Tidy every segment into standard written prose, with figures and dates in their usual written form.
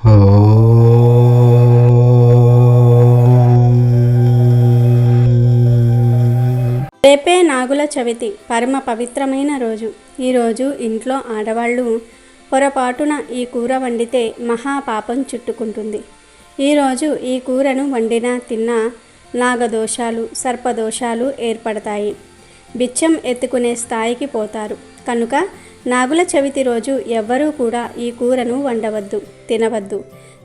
రేపే నాగుల చవితి, పరమ పవిత్రమైన రోజు. ఈరోజు ఇంట్లో ఆడవాళ్ళు పొరపాటున ఈ కూర వండితే మహాపాపం చుట్టుకుంటుంది. ఈరోజు ఈ కూరను వండినా తిన్నా నాగదోషాలు, సర్పదోషాలు ఏర్పడతాయి. బిచ్చం ఎత్తుకునే స్థాయికి పోతారు. కనుక నాగుల చవితి రోజు ఎవ్వరూ కూడా ఈ కూరను వండవద్దు, తినవద్దు.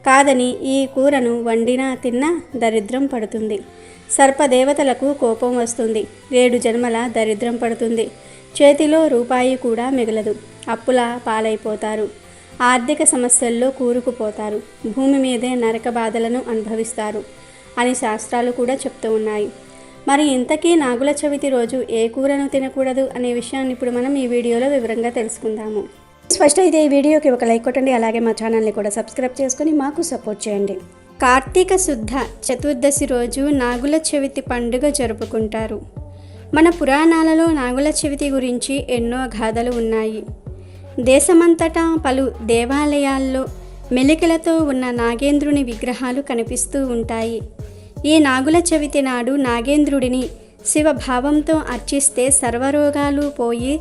కాదని ఈ కూరను వండినా తిన్నా దరిద్రం పడుతుంది. సర్పదేవతలకు కోపం వస్తుంది. 7 జన్మల దరిద్రం పడుతుంది. చేతిలో రూపాయి కూడా మిగలదు. అప్పుల పాలైపోతారు. ఆర్థిక సమస్యల్లో కూరుకుపోతారు. భూమి మీదే నరక బాధలను అనుభవిస్తారు అని శాస్త్రాలు కూడా చెప్తూ ఉన్నాయి. మరి ఇంతకీ నాగుల చవితి రోజు ఏ కూరను తినకూడదు అనే విషయాన్ని ఇప్పుడు మనం ఈ వీడియోలో వివరంగా తెలుసుకుందాము. ఫస్ట్ అయితే ఈ వీడియోకి ఒక లైక్ కొట్టండి. అలాగే మా ఛానల్ని కూడా సబ్స్క్రైబ్ చేసుకొని మాకు సపోర్ట్ చేయండి. కార్తీక శుద్ధ చతుర్దశి రోజు నాగుల చవితి పండుగ జరుపుకుంటారు. మన పురాణాలలో నాగుల చవితి గురించి ఎన్నో గాథలు ఉన్నాయి. దేశమంతటా పలు దేవాలయాల్లో మెలికలతో ఉన్న నాగేంద్రుని విగ్రహాలు కనిపిస్తూ ఉంటాయి. ఈ నాగుల చవితి నాడు నాగేంద్రుడిని శివభావంతో అర్చిస్తే సర్వరోగాలు పోయి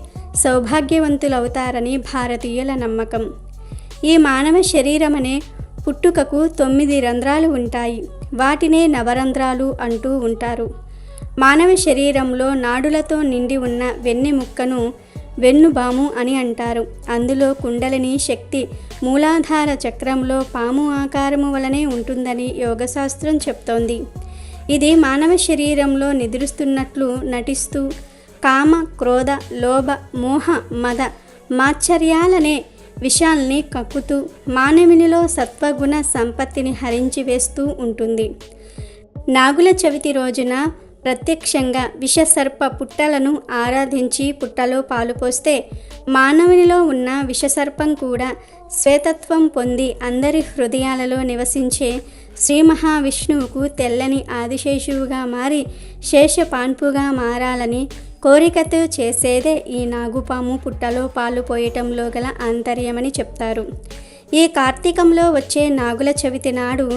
సౌభాగ్యవంతులవుతారని భారతీయుల నమ్మకం. ఈ మానవ శరీరమనే పుట్టుకకు 9 రంధ్రాలు ఉంటాయి. వాటినే నవరంధ్రాలు అంటూ ఉంటారు. మానవ శరీరంలో నాడులతో నిండి ఉన్న వెన్నెముక్కను వెన్నుబాము అని అంటారు. అందులో కుండలిని శక్తి మూలాధార చక్రంలో పాము ఆకారము వలనే ఉంటుందని యోగశాస్త్రం చెప్తోంది. ఇది మానవ శరీరంలో నిద్రిస్తున్నట్లు నటిస్తూ కామ, క్రోధ, లోభ, మోహ, మద, మాత్సర్యాలనే విషాల్ని కక్కుతూ మానవునిలో సత్వగుణ సంపత్తిని హరించి వేస్తూ ఉంటుంది. నాగుల చవితి రోజున ప్రత్యక్షంగా విషసర్ప పుట్టలను ఆరాధించి పుట్టలో పాలు పోస్తే మానవునిలో ఉన్న విషసర్పం కూడా శ్వేతత్వం పొంది అందరి హృదయాలలో నివసించే శ్రీ మహావిష్ణువుకు తెల్లని ఆదిశేషువుగా మారి శేషపాన్పుగా మారాలని కోరికతో చేసేదే ఈ నాగుపాము పుట్టలో పాలు పోయటంలో గల ఆంతర్యమని చెప్తారు. ఈ కార్తీకంలో వచ్చే నాగుల చవితి నాడు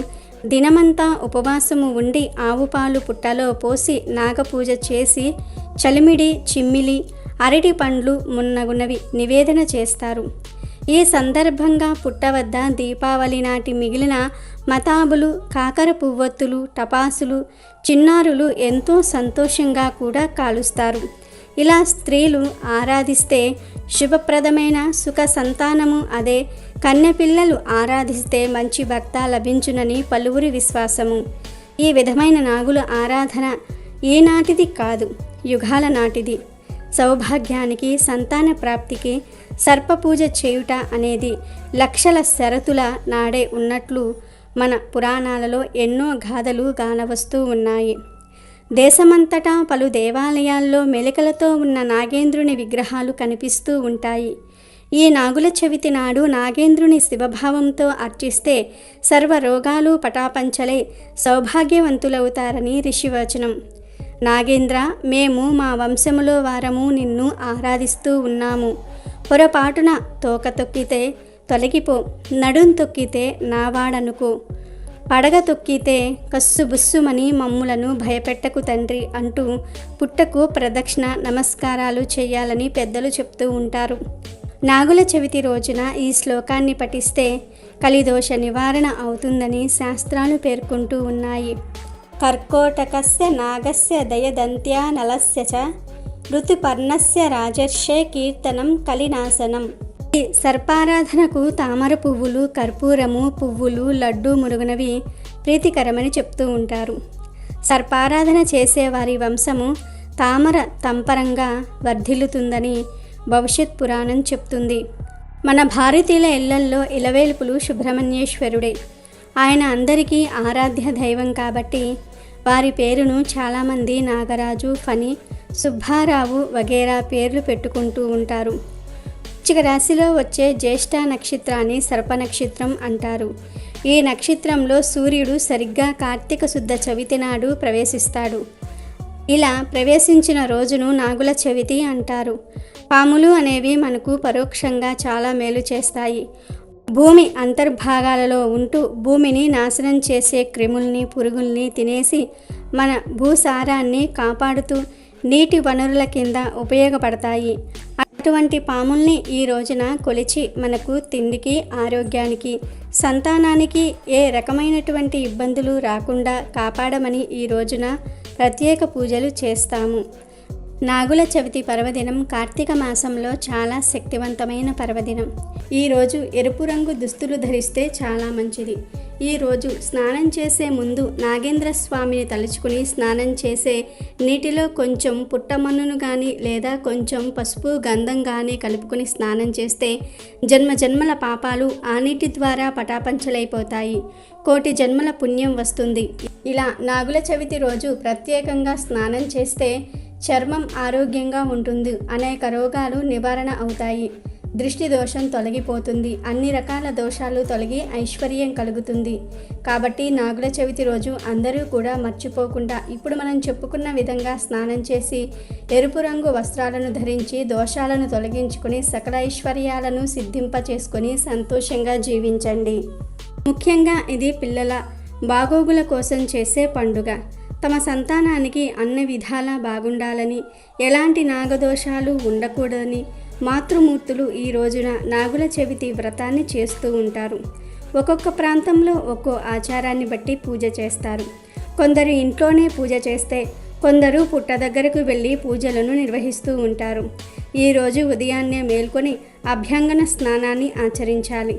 దినమంతా ఉపవాసము ఉండి ఆవు పాలు పుట్టలో పోసి నాగపూజ చేసి చలిమిడి, చిమ్మిలి, అరటి పండ్లు మున్నగునవి నివేదన చేస్తారు. ఈ సందర్భంగా పుట్ట వద్ద దీపావళి నాటి మిగిలిన మతాబులు, కాకర పువ్వొత్తులు, టపాసులు, చిన్నారులు ఎంతో సంతోషంగా కూడా కాలుస్తారు. ఇలా స్త్రీలు ఆరాధిస్తే శుభప్రదమైన సుఖ సంతానము, అదే కన్నెపిల్లలు ఆరాధిస్తే మంచి భర్త లభించునని పలువురి విశ్వాసము. ఈ విధమైన నాగుల ఆరాధన ఈనాటిది కాదు, యుగాల నాటిది. సౌభాగ్యానికి, సంతాన ప్రాప్తికి సర్పపూజ చేయుట అనేది లక్షల శరతుల నాడే ఉన్నట్లు మన పురాణాలలో ఎన్నో గాథలు గానవస్తూ ఉన్నాయి. దేశమంతటా పలు దేవాలయాల్లో మెలికలతో ఉన్న నాగేంద్రుని విగ్రహాలు కనిపిస్తూ ఉంటాయి. ఈ నాగుల చవితి నాడు నాగేంద్రుని శివభావంతో అర్చిస్తే సర్వరోగాలు పటాపంచలై సౌభాగ్యవంతులవుతారని ఋషివచనం. నాగేంద్ర, మేము మా వంశములో వారము నిన్ను ఆరాధిస్తూ ఉన్నాము. పొరపాటున తోక తొక్కితే తొలగిపో, నడుం తొక్కితే నావాడనుకో, పడగ తొక్కితే కస్సుబుస్సుమని మమ్ములను భయపెట్టకు తండ్రి అంటూ పుట్టకు ప్రదక్షిణ నమస్కారాలు చేయాలని పెద్దలు చెప్తూ ఉంటారు. నాగుల చవితి రోజున ఈ శ్లోకాన్ని పఠిస్తే కలిదోష నివారణ అవుతుందని శాస్త్రాలు పేర్కొంటూ ఉన్నాయి. కర్కోటకస్య నాగస్య దయదంత్యా నలస్య చ ఋతుపర్ణస్య రాజర్షే కీర్తనం కలినాశనం. ఈ సర్పారాధనకు తామర పువ్వులు, కర్పూరము పువ్వులు, లడ్డు మురుగునవి ప్రీతికరమని చెప్తూ ఉంటారు. సర్పారాధన చేసేవారి వంశము తామర తంపరంగా వర్ధిల్లుతుందని భవిష్యత్ పురాణం చెప్తుంది. మన భారతీయుల ఇళ్లల్లో ఇలవేల్పులు సుబ్రహ్మణ్యేశ్వరుడే. ఆయన అందరికీ ఆరాధ్య దైవం కాబట్టి వారి పేరును చాలామంది నాగరాజు, ఫణి, సుబ్బారావు వగేరా పేర్లు పెట్టుకుంటూ ఉంటారు. వృశ్చిక రాశిలో వచ్చే జ్యేష్ఠ నక్షత్రాన్ని సర్ప నక్షత్రం అంటారు. ఈ నక్షత్రంలో సూర్యుడు సరిగ్గా కార్తీక శుద్ధ చవితి నాడు ప్రవేశిస్తాడు. ఇలా ప్రవేశించిన రోజును నాగుల చవితి అంటారు. పాములు అనేవి మనకు పరోక్షంగా చాలా మేలు చేస్తాయి. భూమి అంతర్భాగాలలో ఉంటూ భూమిని నాశనం చేసే క్రిముల్ని, పురుగుల్ని తినేసి మన భూసారాన్ని కాపాడుతూ నీటి వనరుల కింద ఉపయోగపడతాయి. అటువంటి పాముల్ని ఈ రోజున కొలిచి మనకు తిండికి, ఆరోగ్యానికి, సంతానానికి ఏ రకమైనటువంటి ఇబ్బందులు రాకుండా కాపాడమని ఈ రోజున ప్రత్యేక పూజలు చేస్తాము. నాగుల చవితి పర్వదినం కార్తీక మాసంలో చాలా శక్తివంతమైన పర్వదినం. ఈరోజు ఎరుపు రంగు దుస్తులు ధరిస్తే చాలా మంచిది. ఈరోజు స్నానం చేసే ముందు నాగేంద్ర స్వామిని తలుచుకుని స్నానం చేసే నీటిలో కొంచెం పుట్టమన్నును కానీ లేదా కొంచెం పసుపు, గంధం కానీ కలుపుకొని స్నానం చేస్తే జన్మజన్మల పాపాలు ఆ నీటి ద్వారా పటాపంచలైపోతాయి. కోటి జన్మల పుణ్యం వస్తుంది. ఇలా నాగుల చవితి రోజు ప్రత్యేకంగా స్నానం చేస్తే చర్మం ఆరోగ్యంగా ఉంటుంది. అనేక రోగాలు నివారణ అవుతాయి. దృష్టి దోషం తొలగిపోతుంది. అన్ని రకాల దోషాలు తొలగి ఐశ్వర్యం కలుగుతుంది. కాబట్టి నాగుల చవితి రోజు అందరూ కూడా మర్చిపోకుండా ఇప్పుడు మనం చెప్పుకున్న విధంగా స్నానం చేసి ఎరుపు రంగు వస్త్రాలను ధరించి దోషాలను తొలగించుకొని సకల ఐశ్వర్యాలను సిద్ధింపచేసుకొని సంతోషంగా జీవించండి. ముఖ్యంగా ఇది పిల్లల బాగోగుల కోసం చేసే పండుగ. తమ సంతానానికి అన్ని విధాలా బాగుండాలని, ఎలాంటి నాగదోషాలు ఉండకూడదని మాతృమూర్తులు ఈ రోజున నాగుల చవితి వ్రతాన్ని చేస్తూ ఉంటారు. ఒక్కొక్క ప్రాంతంలో ఒక్కో ఆచారాన్ని బట్టి పూజ చేస్తారు. కొందరు ఇంట్లోనే పూజ చేస్తే కొందరు పుట్ట దగ్గరకు వెళ్ళి పూజలను నిర్వహిస్తూ ఉంటారు. ఈరోజు ఉదయాన్నే మేల్కొని అభ్యంగన స్నానాన్ని ఆచరించాలి.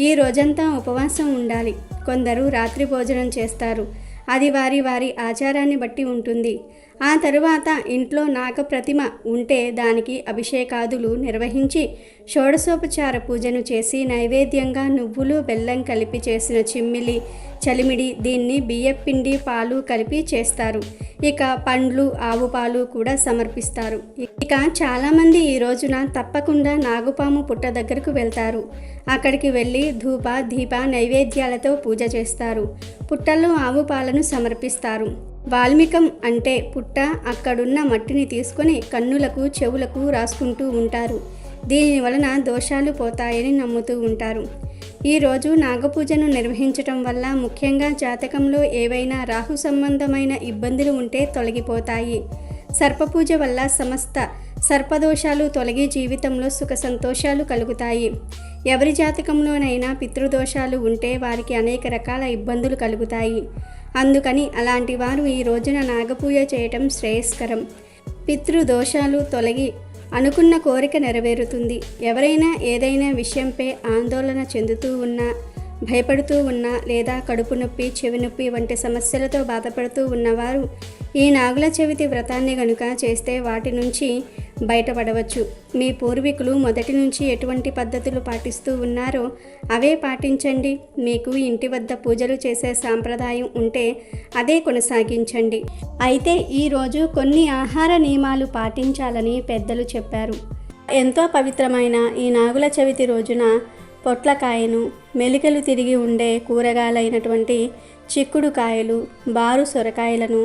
ఈ రోజంతా ఉపవాసం ఉండాలి. కొందరు రాత్రి భోజనం చేస్తారు. అది వారి వారి ఆచారాన్ని బట్టి ఉంటుంది. ఆ తరువాత ఇంట్లో నాగప్రతిమ ఉంటే దానికి అభిషేకాదులు నిర్వహించి షోడశోపచార పూజను చేసి నైవేద్యంగా నువ్వులు, బెల్లం కలిపి చేసిన చిమ్మిలి, చలిమిడి, దీన్ని బియ్యపిండి, పాలు కలిపి చేస్తారు. ఇక పండ్లు, ఆవు పాలు కూడా సమర్పిస్తారు. ఇక చాలామంది ఈ రోజున తప్పకుండా నాగుపాము పుట్ట దగ్గరకు వెళ్తారు. అక్కడికి వెళ్ళి ధూప, దీప నైవేద్యాలతో పూజ చేస్తారు. పుట్టల్లో ఆవు పాలను సమర్పిస్తారు. వాల్మీకం అంటే పుట్ట. అక్కడున్న మట్టిని తీసుకొని కన్నులకు, చెవులకు రాసుకుంటూ ఉంటారు. దీని వలన దోషాలు పోతాయని నమ్ముతూ ఉంటారు. ఈరోజు నాగపూజను నిర్వహించటం వల్ల ముఖ్యంగా జాతకంలో ఏవైనా రాహు సంబంధమైన ఇబ్బందులు ఉంటే తొలగిపోతాయి. సర్పపూజ వల్ల సమస్త సర్పదోషాలు తొలగి జీవితంలో సుఖ సంతోషాలు కలుగుతాయి. ఎవరి జాతకంలోనైనా పితృదోషాలు ఉంటే వారికి అనేక రకాల ఇబ్బందులు కలుగుతాయి. అందుకని అలాంటి వారు ఈ రోజున నాగపూజ చేయటం శ్రేయస్కరం. పితృదోషాలు తొలగి అనుకున్న కోరిక నెరవేరుతుంది. ఎవరైనా ఏదైనా విషయంపై ఆందోళన చెందుతూ ఉన్నా, భయపడుతూ ఉన్నా లేదా కడుపు నొప్పి, చెవి నొప్పి వంటి సమస్యలతో బాధపడుతూ ఉన్నవారు ఈ నాగుల చవితి వ్రతాన్ని గనుక చేస్తే వాటి నుంచి బయటపడవచ్చు. మీ పూర్వీకులు మొదటి నుంచి ఎటువంటి పద్ధతులు పాటిస్తూ ఉన్నారో అవే పాటించండి. మీకు ఇంటి వద్ద పూజలు చేసే సాంప్రదాయం ఉంటే అదే కొనసాగించండి. అయితే ఈరోజు కొన్ని ఆహార నియమాలు పాటించాలని పెద్దలు చెప్పారు. ఎంతో పవిత్రమైన ఈ నాగుల చవితి రోజున పొట్లకాయను, మెలికలు తిరిగి ఉండే కూరగాయలైనటువంటి చిక్కుడుకాయలు, బారు సొరకాయలను,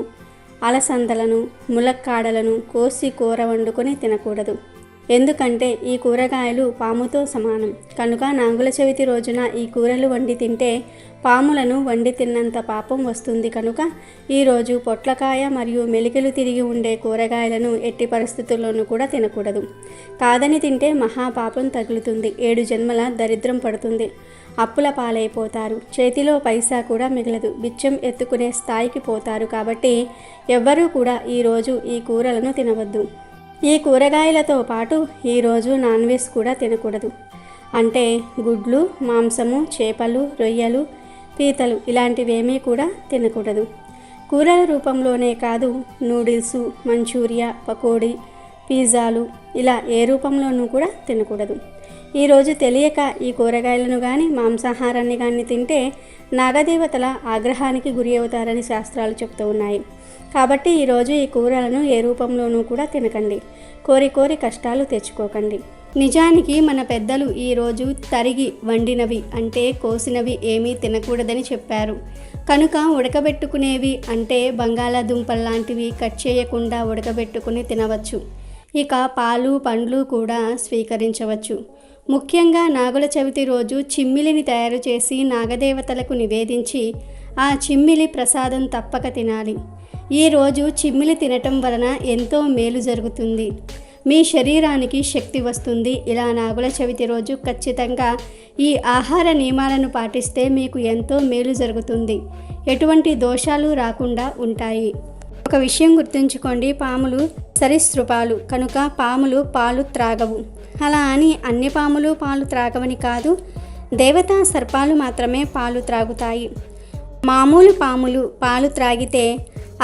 అలసందలను, ములక్కాడలను కోసి కూర వండుకొని తినకూడదు. ఎందుకంటే ఈ కూరగాయలు పాముతో సమానం. కనుక నాగుల చవితి రోజున ఈ కూరలు వండి తింటే పాములను వండి తిన్నంత పాపం వస్తుంది. కనుక ఈరోజు పొట్లకాయ మరియు మెలికలు తిరిగి ఉండే కూరగాయలను ఎట్టి పరిస్థితుల్లోనూ కూడా తినకూడదు. కాదని తింటే మహాపాపం తగులుతుంది. 7 జన్మల దరిద్రం పడుతుంది. అప్పుల పాలైపోతారు. చేతిలో పైసా కూడా మిగలదు. బిచ్చం ఎత్తుకునే స్థాయికి పోతారు. కాబట్టి ఎవ్వరూ కూడా ఈరోజు ఈ కూరలను తినవద్దు. ఈ కూరగాయలతో పాటు ఈరోజు నాన్ వెజ్ కూడా తినకూడదు. అంటే గుడ్లు, మాంసము, చేపలు, రొయ్యలు, పీతలు ఇలాంటివేమీ కూడా తినకూడదు. కూరల రూపంలోనే కాదు, నూడిల్స్, మంచూరియా, పకోడీ, పిజ్జాలు ఇలా ఏ రూపంలోనూ కూడా తినకూడదు. ఈరోజు తెలియక ఈ కూరగాయలను కానీ మాంసాహారాన్ని కానీ తింటే నాగదేవతల ఆగ్రహానికి గురి అవుతారని శాస్త్రాలు చెప్తూ ఉన్నాయి. కాబట్టి ఈరోజు ఈ కూరలను ఏ రూపంలోనూ కూడా తినకండి. కోరి కోరి కష్టాలు తెచ్చుకోకండి. నిజానికి మన పెద్దలు ఈరోజు తరిగి వండినవి అంటే కోసినవి ఏమీ తినకూడదని చెప్పారు. కనుక ఉడకబెట్టుకునేవి అంటే బంగాళాదుంపల్లాంటివి కట్ చేయకుండా ఉడకబెట్టుకుని తినవచ్చు. ఇక పాలు, పండ్లు కూడా స్వీకరించవచ్చు. ముఖ్యంగా నాగుల చవితి రోజు చిమ్మిలిని తయారు చేసి నాగదేవతలకు నివేదించి ఆ చిమ్మిలి ప్రసాదం తప్పక తినాలి. ఈరోజు చిమ్మిలి తినటం వలన ఎంతో మేలు జరుగుతుంది, మీ శరీరానికి శక్తి వస్తుంది. ఇలా నాగుల చవితి రోజు ఖచ్చితంగా ఈ ఆహార నియమాలను పాటిస్తే మీకు ఎంతో మేలు జరుగుతుంది, ఎటువంటి దోషాలు రాకుండా ఉంటాయి. ఒక విషయం గుర్తుంచుకోండి, పాములు సరీసృపాలు కనుక పాములు పాలు త్రాగవు. అలా అని అన్ని పాములు పాలు త్రాగవని కాదు, దేవతా సర్పాలు మాత్రమే పాలు త్రాగుతాయి. మామూలు పాములు పాలు త్రాగితే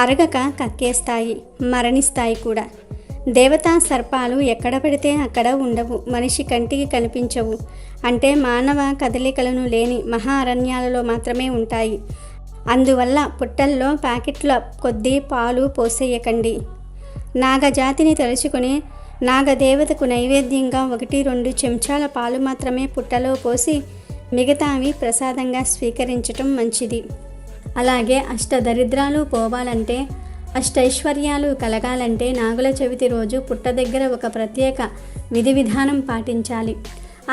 అరగక కక్కేస్తాయి, మరణిస్తాయి కూడా. దేవతా సర్పాలు ఎక్కడ పడితే అక్కడ ఉండవు, మనిషి కంటికి కనిపించవు, అంటే మానవ కదలికలను లేని మహా అరణ్యాలలో మాత్రమే ఉంటాయి. అందువల్ల పుట్టల్లో ప్యాకెట్ల కొద్దీ పాలు పోసేయకండి. నాగజాతిని తలుచుకుని నాగదేవతకు నైవేద్యంగా 1-2 చెంచాల పాలు మాత్రమే పుట్టలో పోసి మిగతావి ప్రసాదంగా స్వీకరించటం మంచిది. అలాగే అష్టదరిద్రాలు పోవాలంటే, అష్టైశ్వర్యాలు కలగాలంటే నాగుల చవితి రోజు పుట్ట దగ్గర ఒక ప్రత్యేక విధి విధానం పాటించాలి.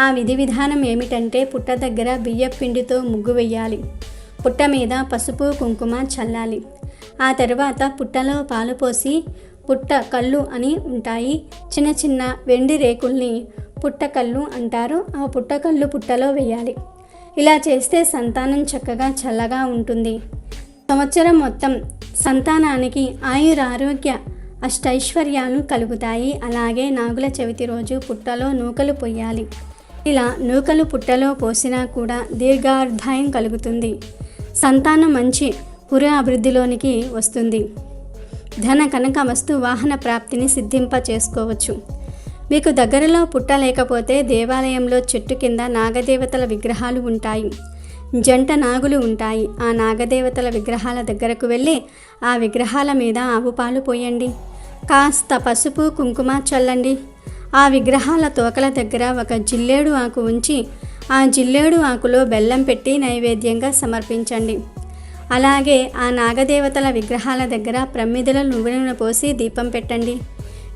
ఆ విధి విధానం ఏమిటంటే, పుట్ట దగ్గర బియ్యపిండితో ముగ్గు వెయ్యాలి, పుట్ట మీద పసుపు కుంకుమ చల్లాలి. ఆ తర్వాత పుట్టలో పాలు పోసి, పుట్ట కళ్ళు అని ఉంటాయి, చిన్న చిన్న వెండి రేకుల్ని పుట్టకళ్ళు అంటారు, ఆ పుట్టకళ్ళు పుట్టలో వేయాలి. ఇలా చేస్తే సంతానం చక్కగా చల్లగా ఉంటుంది. సంవత్సరం మొత్తం సంతానానికి ఆయురారోగ్య అష్టైశ్వర్యాలు కలుగుతాయి. అలాగే నాగుల చవితి రోజు పుట్టలో నూకలు పొయ్యాలి. ఇలా నూకలు పుట్టలో పోసినా కూడా దీర్ఘాయుర్దాయం కలుగుతుంది, సంతానం మంచి పురోభివృద్ధిలోనికి వస్తుంది, ధన కనక వస్తు వాహన ప్రాప్తిని సిద్ధింప చేసుకోవచ్చు. మీకు దగ్గరలో పుట్ట లేకపోతే దేవాలయంలో చెట్టు కింద నాగదేవతల విగ్రహాలు ఉంటాయి, జంట నాగులు ఉంటాయి. ఆ నాగదేవతల విగ్రహాల దగ్గరకు వెళ్ళి ఆ విగ్రహాల మీద ఆవు పాలు పోయండి, కాస్త పసుపు కుంకుమ చల్లండి. ఆ విగ్రహాల తోకల దగ్గర ఒక జిల్లేడు ఆకు ఉంచి ఆ జిల్లేడు ఆకులో బెల్లం పెట్టి నైవేద్యంగా సమర్పించండి. అలాగే ఆ నాగదేవతల విగ్రహాల దగ్గర ప్రమిదల నువ్వుల నూనె పోసి దీపం పెట్టండి.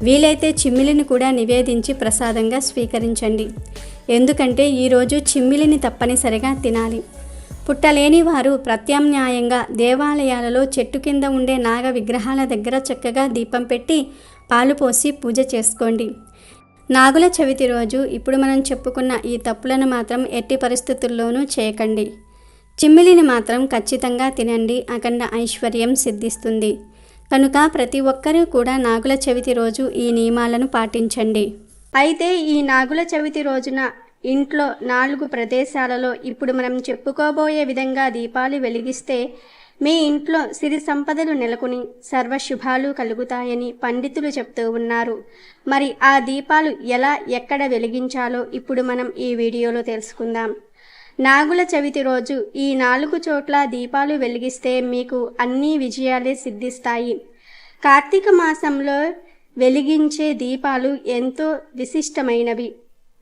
వీలైతే చిమ్మిలిని కూడా నివేదించి ప్రసాదంగా స్వీకరించండి. ఎందుకంటే ఈరోజు చిమ్మిలిని తప్పనిసరిగా తినాలి. పుట్టలేని వారు ప్రత్యామ్నాయంగా దేవాలయాలలో చెట్టు కింద ఉండే నాగ విగ్రహాల దగ్గర చక్కగా దీపం పెట్టి పాలు పోసి పూజ చేసుకోండి. నాగుల చవితి రోజు ఇప్పుడు మనం చెప్పుకున్న ఈ తప్పులను మాత్రం ఎట్టి పరిస్థితుల్లోనూ చేయకండి. చిమ్మిలిని మాత్రం ఖచ్చితంగా తినండి, అఖండ ఐశ్వర్యం సిద్ధిస్తుంది. కనుక ప్రతి ఒక్కరూ కూడా నాగుల చవితి రోజు ఈ నియమాలను పాటించండి. అయితే ఈ నాగుల చవితి రోజున ఇంట్లో 4 ప్రదేశాలలో ఇప్పుడు మనం చెప్పుకోబోయే విధంగా దీపాలు వెలిగిస్తే మీ ఇంట్లో సిరి సంపదలు నెలకొని సర్వశుభాలు కలుగుతాయని పండితులు చెప్తూ ఉన్నారు. మరి ఆ దీపాలు ఎలా ఎక్కడ వెలిగించాలో ఇప్పుడు మనం ఈ వీడియోలో తెలుసుకుందాం. నాగుల చవితి రోజు ఈ 4 చోట్ల దీపాలు వెలిగిస్తే మీకు అన్ని విజయాలే సిద్ధిస్తాయి. కార్తీక మాసంలో వెలిగించే దీపాలు ఎంతో విశిష్టమైనవి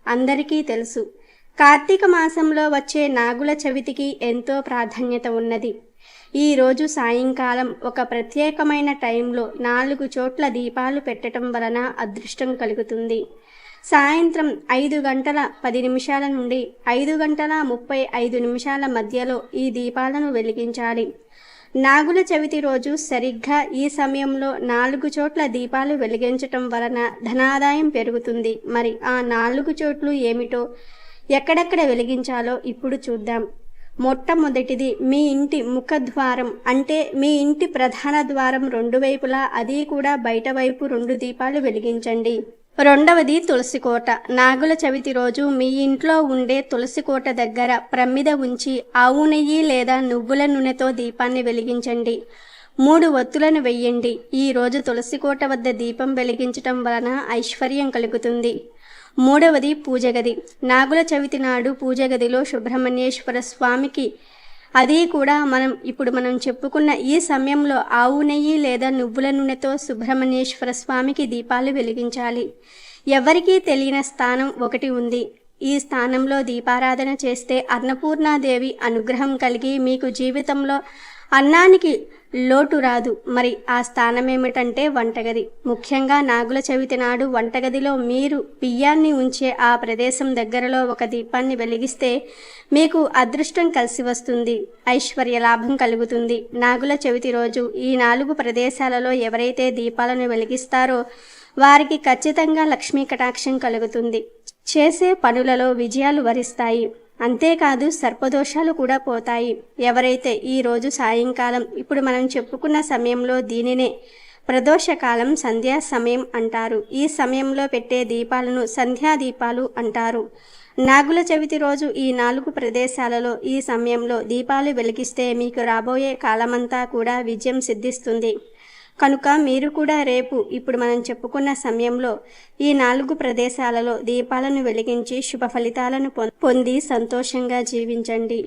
అందరికీ తెలుసు. కార్తీక మాసంలో వచ్చే నాగుల చవితికి ఎంతో ప్రాధాన్యత ఉన్నది. ఈరోజు సాయంకాలం ఒక ప్రత్యేకమైన టైంలో 4 చోట్ల దీపాలు పెట్టడం వలన అదృష్టం కలుగుతుంది. సాయంత్రం 5:10 నుండి 5:35 మధ్యలో ఈ దీపాలను వెలిగించాలి. నాగుల చవితి రోజు సరిగ్గా ఈ సమయంలో 4 చోట్ల దీపాలు వెలిగించటం వలన ధనాదాయం పెరుగుతుంది. మరి ఆ 4 చోట్లు ఏమిటో, ఎక్కడెక్కడ వెలిగించాలో ఇప్పుడు చూద్దాం. మొట్టమొదటిది మీ ఇంటి ముఖద్వారం, అంటే మీ ఇంటి ప్రధాన ద్వారం 2 వైపులా, అది కూడా బయట వైపు 2 దీపాలు వెలిగించండి. రెండవది తులసి కోట. నాగుల చవితి రోజు మీ ఇంట్లో ఉండే తులసి కోట దగ్గర ప్రమిద ఉంచి ఆవు నెయ్యి లేదా నువ్వుల నూనెతో దీపాన్ని వెలిగించండి. 3 ఒత్తులను వెయ్యండి. ఈ రోజు తులసి కోట వద్ద దీపం వెలిగించటం వలన ఐశ్వర్యం కలుగుతుంది. మూడవది పూజగది. నాగుల చవితి నాడు పూజగదిలో సుబ్రహ్మణ్యేశ్వర స్వామికి, అది కూడా ఇప్పుడు మనం చెప్పుకున్న ఈ సమయంలో ఆవు నెయ్యి లేదా నువ్వుల నూనెతో సుబ్రహ్మణ్యేశ్వర స్వామికి దీపాలు వెలిగించాలి. ఎవరికీ తెలియని స్థానం ఒకటి ఉంది. ఈ స్థానంలో దీపారాధన చేస్తే అన్నపూర్ణాదేవి అనుగ్రహం కలిగి మీకు జీవితంలో అన్నానికి లోటు రాదు. మరి ఆ స్థానం ఏమిటంటే వంటగది. ముఖ్యంగా నాగుల చవితి నాడు వంటగదిలో మీరు బియ్యాన్ని ఉంచే ఆ ప్రదేశం దగ్గరలో ఒక దీపాన్ని వెలిగిస్తే మీకు అదృష్టం కలిసి వస్తుంది, ఐశ్వర్య లాభం కలుగుతుంది. నాగుల చవితి రోజు ఈ 4 ప్రదేశాలలో ఎవరైతే దీపాలను వెలిగిస్తారో వారికి ఖచ్చితంగా లక్ష్మీ కటాక్షం కలుగుతుంది. చేసే పనులలో విజయాలు వరిస్తాయి. అంతేకాదు సర్పదోషాలు కూడా పోతాయి. ఎవరైతే ఈరోజు సాయంకాలం ఇప్పుడు మనం చెప్పుకున్న సమయంలో దీనినే ప్రదోషకాలం సంధ్యా సమయం అంటారు. ఈ సమయంలో పెట్టే దీపాలను సంధ్యా దీపాలు అంటారు. నాగుల చవితి రోజు ఈ 4 ప్రదేశాలలో ఈ సమయంలో దీపాలు వెలిగిస్తే మీకు రాబోయే కాలమంతా కూడా విజయం సిద్ధిస్తుంది. కనుక మీరు కూడా రేపు ఇప్పుడు మనం చెప్పుకున్న సమయంలో ఈ 4 ప్రదేశాలలో దీపాలను వెలిగించి శుభ ఫలితాలను పొంది సంతోషంగా జీవించండి.